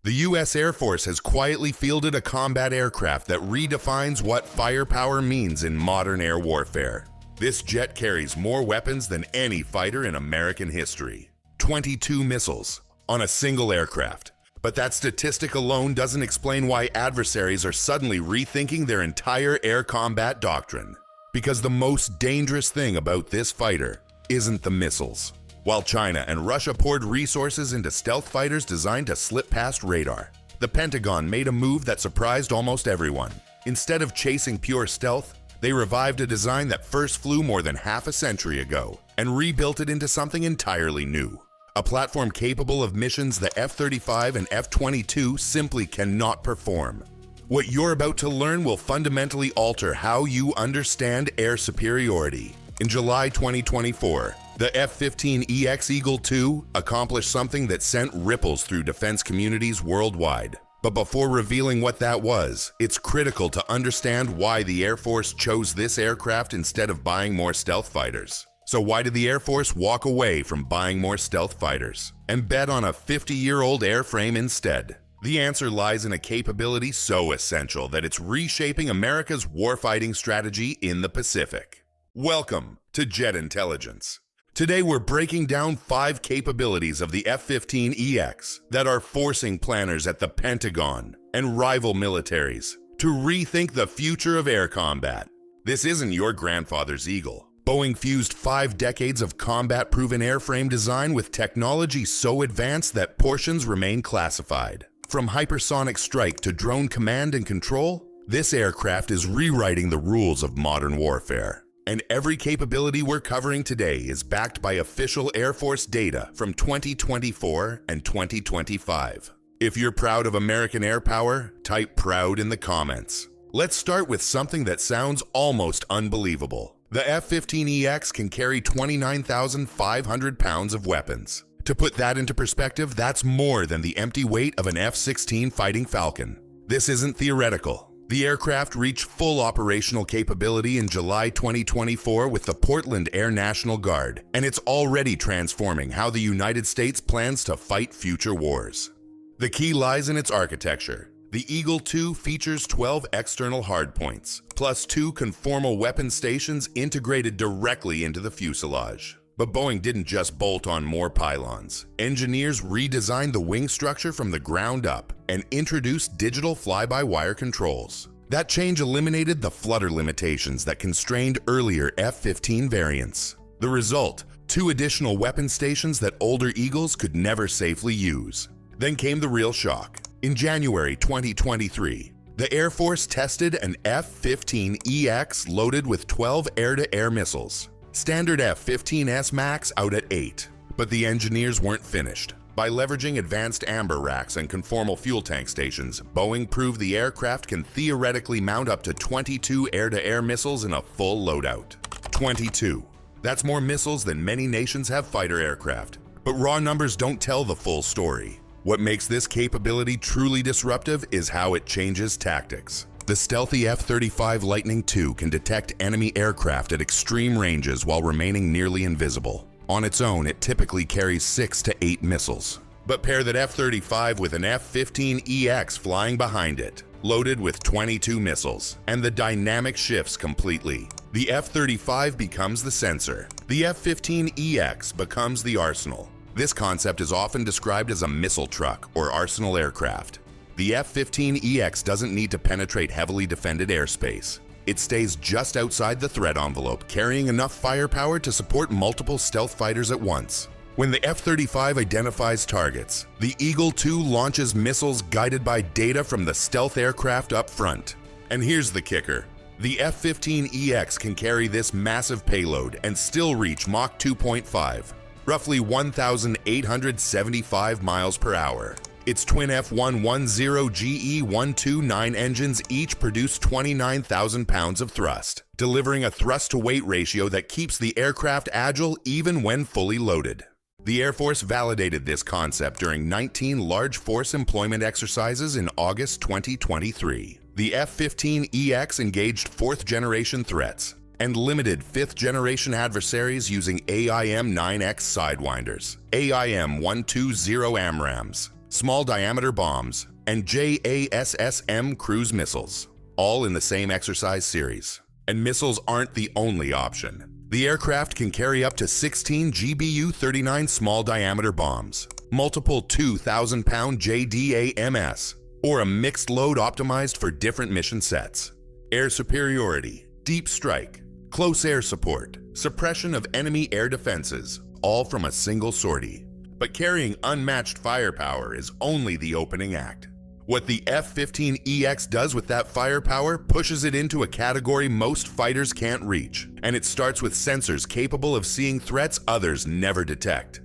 The U.S. Air Force has quietly fielded a combat aircraft that redefines what firepower means in modern air warfare. This jet carries more weapons than any fighter in American history. 22 missiles on a single aircraft. But that statistic alone doesn't explain why adversaries are suddenly rethinking their entire air combat doctrine. Because the most dangerous thing about this fighter isn't the missiles. While China and Russia poured resources into stealth fighters designed to slip past radar, the Pentagon made a move that surprised almost everyone. Instead of chasing pure stealth, they revived a design that first flew more than half a century ago and rebuilt it into something entirely new. A platform capable of missions the F-35 and F-22 simply cannot perform. What you're about to learn will fundamentally alter how you understand air superiority. In July 2024, the F-15EX Eagle II accomplished something that sent ripples through defense communities worldwide. But before revealing what that was, it's critical to understand why the Air Force chose this aircraft instead of buying more stealth fighters. So why did the Air Force walk away from buying more stealth fighters and bet on a 50-year-old airframe instead? The answer lies in a capability so essential that it's reshaping America's warfighting strategy in the Pacific. Welcome to Jet Intelligence. Today we're breaking down 5 capabilities of the F-15EX that are forcing planners at the Pentagon and rival militaries to rethink the future of air combat. This isn't your grandfather's Eagle. Boeing fused 5 decades of combat-proven airframe design with technology so advanced that portions remain classified. From hypersonic strike to drone command and control, this aircraft is rewriting the rules of modern warfare. And every capability we're covering today is backed by official Air Force data from 2024 and 2025. If you're proud of American air power, type proud in the comments. Let's start with something that sounds almost unbelievable. The F-15EX can carry 29,500 pounds of weapons. To put that into perspective, that's more than the empty weight of an F-16 Fighting Falcon. This isn't theoretical. The aircraft reached full operational capability in July 2024 with the Portland Air National Guard, and it's already transforming how the United States plans to fight future wars. The key lies in its architecture. The Eagle II features 12 external hardpoints, plus 2 conformal weapon stations integrated directly into the fuselage. But Boeing didn't just bolt on more pylons. Engineers redesigned the wing structure from the ground up and introduced digital fly-by-wire controls. That change eliminated the flutter limitations that constrained earlier F-15 variants. The result, 2 additional weapon stations that older Eagles could never safely use. Then came the real shock. In January 2023, the Air Force tested an F-15EX loaded with 12 air-to-air missiles. Standard F-15S Max out at 8. But the engineers weren't finished. By leveraging advanced amber racks and conformal fuel tank stations, Boeing proved the aircraft can theoretically mount up to 22 air-to-air missiles in a full loadout. 22. That's more missiles than many nations have fighter aircraft. But raw numbers don't tell the full story. What makes this capability truly disruptive is how it changes tactics. The stealthy F-35 Lightning II can detect enemy aircraft at extreme ranges while remaining nearly invisible. On its own, it typically carries 6 to 8 missiles. But pair that F-35 with an F-15EX flying behind it, loaded with 22 missiles, and the dynamic shifts completely. The F-35 becomes the sensor. The F-15EX becomes the arsenal. This concept is often described as a missile truck or arsenal aircraft. The F-15EX doesn't need to penetrate heavily defended airspace. It stays just outside the threat envelope, carrying enough firepower to support multiple stealth fighters at once. When the F-35 identifies targets, the Eagle II launches missiles guided by data from the stealth aircraft up front. And here's the kicker. The F-15EX can carry this massive payload and still reach Mach 2.5. Roughly 1,875 miles per hour. Its twin F110 GE129 engines each produce 29,000 pounds of thrust, delivering a thrust-to-weight ratio that keeps the aircraft agile even when fully loaded. The Air Force validated this concept during 19 large force employment exercises in August 2023. The F-15EX engaged fourth-generation threats and limited fifth-generation adversaries using AIM-9X Sidewinders, AIM-120 AMRAAMs, small diameter bombs, and JASSM cruise missiles, all in the same exercise series. And missiles aren't the only option. The aircraft can carry up to 16 GBU-39 small diameter bombs, multiple 2,000-pound JDAMS, or a mixed load optimized for different mission sets. Air superiority, deep strike, close air support, suppression of enemy air defenses, all from a single sortie. But carrying unmatched firepower is only the opening act. What the F-15EX does with that firepower pushes it into a category most fighters can't reach, and it starts with sensors capable of seeing threats others never detect.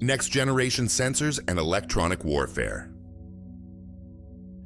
Next-generation sensors and electronic warfare.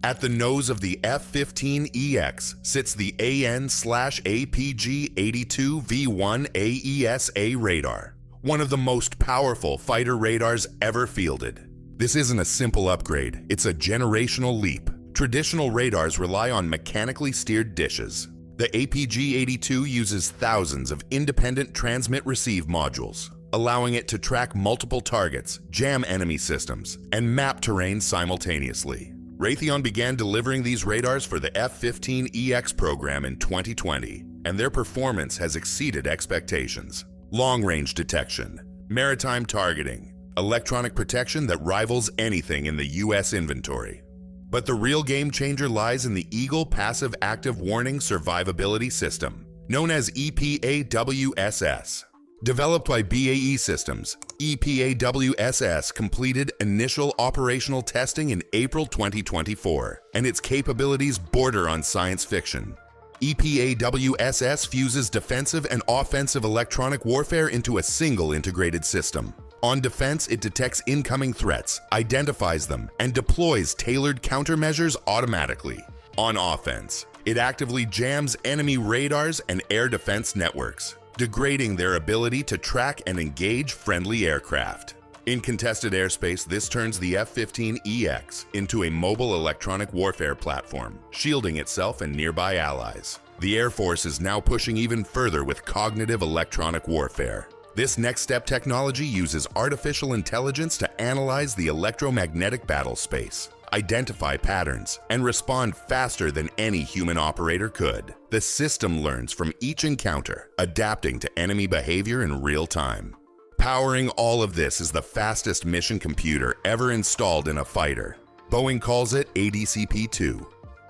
At the nose of the F-15EX sits the AN/APG-82V1 AESA radar, one of the most powerful fighter radars ever fielded. This isn't a simple upgrade, it's a generational leap. Traditional radars rely on mechanically steered dishes. The APG-82 uses thousands of independent transmit-receive modules, allowing it to track multiple targets, jam enemy systems, and map terrain simultaneously. Raytheon began delivering these radars for the F-15EX program in 2020, and their performance has exceeded expectations. Long-range detection, maritime targeting, electronic protection that rivals anything in the US inventory. But the real game changer lies in the Eagle Passive Active Warning Survivability System, known as EPAWSS. Developed by BAE Systems, EPAWSS completed initial operational testing in April 2024, and its capabilities border on science fiction. EPAWSS fuses defensive and offensive electronic warfare into a single integrated system. On defense, it detects incoming threats, identifies them, and deploys tailored countermeasures automatically. On offense, it actively jams enemy radars and air defense networks, degrading their ability to track and engage friendly aircraft. In contested airspace, this turns the F-15EX into a mobile electronic warfare platform, shielding itself and nearby allies. The Air Force is now pushing even further with cognitive electronic warfare. This next-step technology uses artificial intelligence to analyze the electromagnetic battle space, identify patterns, and respond faster than any human operator could. The system learns from each encounter, adapting to enemy behavior in real time. Powering all of this is the fastest mission computer ever installed in a fighter. Boeing calls it ADCP-2.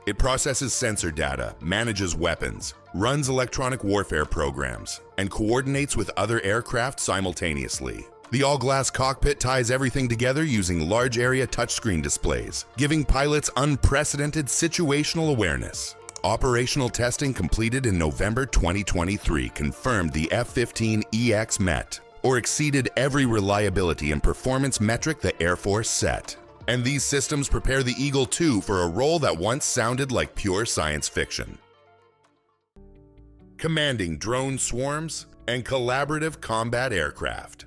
It processes sensor data, manages weapons, runs electronic warfare programs, and coordinates with other aircraft simultaneously. The all-glass cockpit ties everything together using large-area touchscreen displays, giving pilots unprecedented situational awareness. Operational testing completed in November 2023 confirmed the F-15EX met or exceeded every reliability and performance metric the Air Force set. And these systems prepare the Eagle II for a role that once sounded like pure science fiction. Commanding drone swarms and collaborative combat aircraft.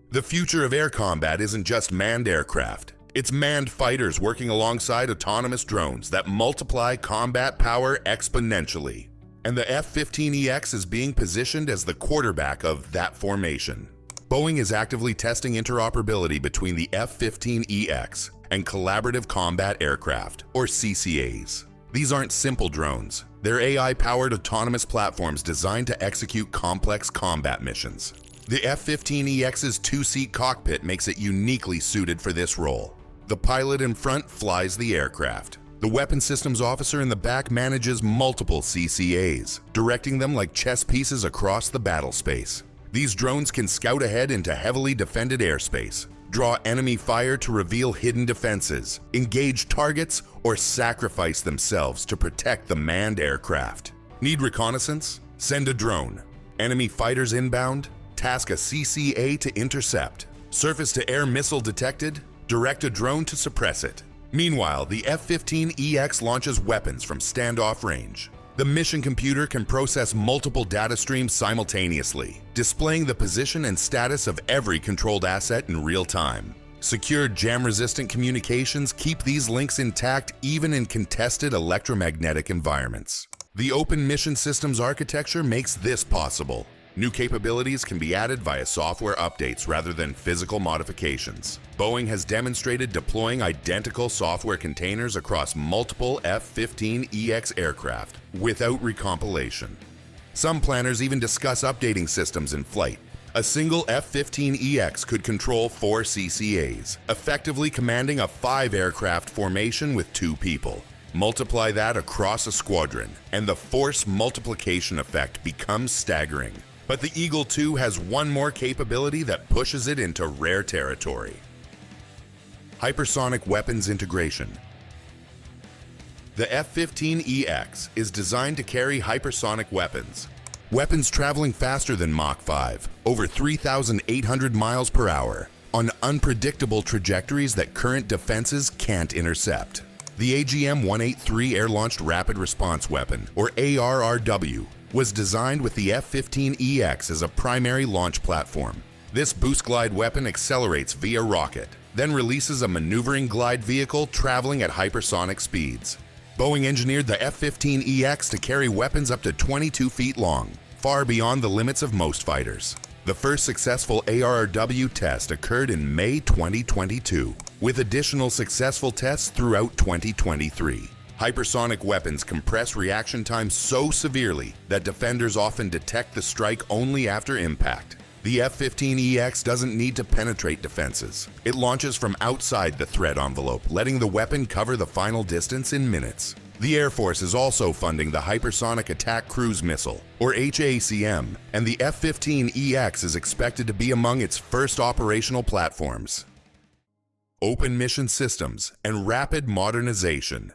The future of air combat isn't just manned aircraft. It's manned fighters working alongside autonomous drones that multiply combat power exponentially. And the F-15EX is being positioned as the quarterback of that formation. Boeing is actively testing interoperability between the F-15EX and Collaborative Combat Aircraft, or CCAs. These aren't simple drones. They're AI-powered autonomous platforms designed to execute complex combat missions. The F-15EX's two-seat cockpit makes it uniquely suited for this role. The pilot in front flies the aircraft. The weapon systems officer in the back manages multiple CCAs, directing them like chess pieces across the battle space. These drones can scout ahead into heavily defended airspace, draw enemy fire to reveal hidden defenses, engage targets, or sacrifice themselves to protect the manned aircraft. Need reconnaissance? Send a drone. Enemy fighters inbound? Task a CCA to intercept. Surface-to-air missile detected? Direct a drone to suppress it. Meanwhile, the F-15EX launches weapons from standoff range. The mission computer can process multiple data streams simultaneously, displaying the position and status of every controlled asset in real time. Secure jam-resistant communications keep these links intact even in contested electromagnetic environments. The Open Mission Systems architecture makes this possible. New capabilities can be added via software updates rather than physical modifications. Boeing has demonstrated deploying identical software containers across multiple F-15EX aircraft without recompilation. Some planners even discuss updating systems in flight. A single F-15EX could control 4 CCAs, effectively commanding a 5-aircraft formation with 2 people. Multiply that across a squadron, and the force multiplication effect becomes staggering. But the Eagle II has one more capability that pushes it into rare territory: hypersonic weapons integration. The F-15EX is designed to carry hypersonic weapons. Weapons traveling faster than Mach 5, over 3,800 miles per hour, on unpredictable trajectories that current defenses can't intercept. The AGM-183 Air-Launched Rapid Response Weapon, or ARRW, was designed with the F-15EX as a primary launch platform. This boost glide weapon accelerates via rocket, then releases a maneuvering glide vehicle traveling at hypersonic speeds. Boeing engineered the F-15EX to carry weapons up to 22 feet long, far beyond the limits of most fighters. The first successful ARRW test occurred in May 2022, with additional successful tests throughout 2023. Hypersonic weapons compress reaction time so severely that defenders often detect the strike only after impact. The F-15EX doesn't need to penetrate defenses. It launches from outside the threat envelope, letting the weapon cover the final distance in minutes. The Air Force is also funding the Hypersonic Attack Cruise Missile, or HACM, and the F-15EX is expected to be among its first operational platforms. Open mission systems and rapid modernization.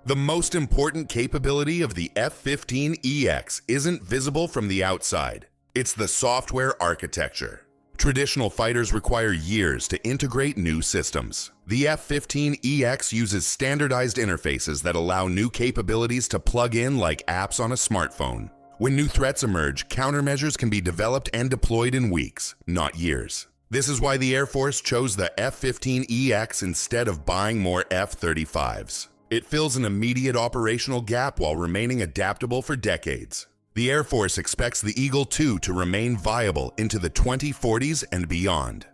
The most important capability of the F-15EX isn't visible from the outside. It's the software architecture. Traditional fighters require years to integrate new systems. The F-15EX uses standardized interfaces that allow new capabilities to plug in like apps on a smartphone. When new threats emerge, countermeasures can be developed and deployed in weeks, not years. This is why the Air Force chose the F-15EX instead of buying more F-35s. It fills an immediate operational gap while remaining adaptable for decades. The Air Force expects the Eagle II to remain viable into the 2040s and beyond.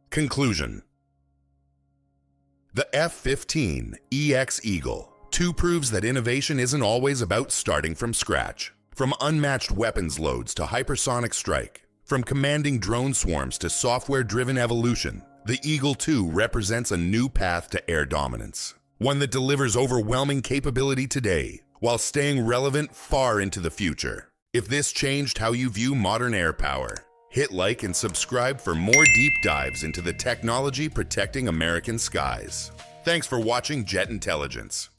Conclusion. The F-15EX Eagle II proves that innovation isn't always about starting from scratch. From unmatched weapons loads to hypersonic strike, from commanding drone swarms to software-driven evolution, the Eagle II represents a new path to air dominance. One that delivers overwhelming capability today, while staying relevant far into the future. If this changed how you view modern air power, hit like and subscribe for more deep dives into the technology protecting American skies. Thanks for watching Jet Intelligence.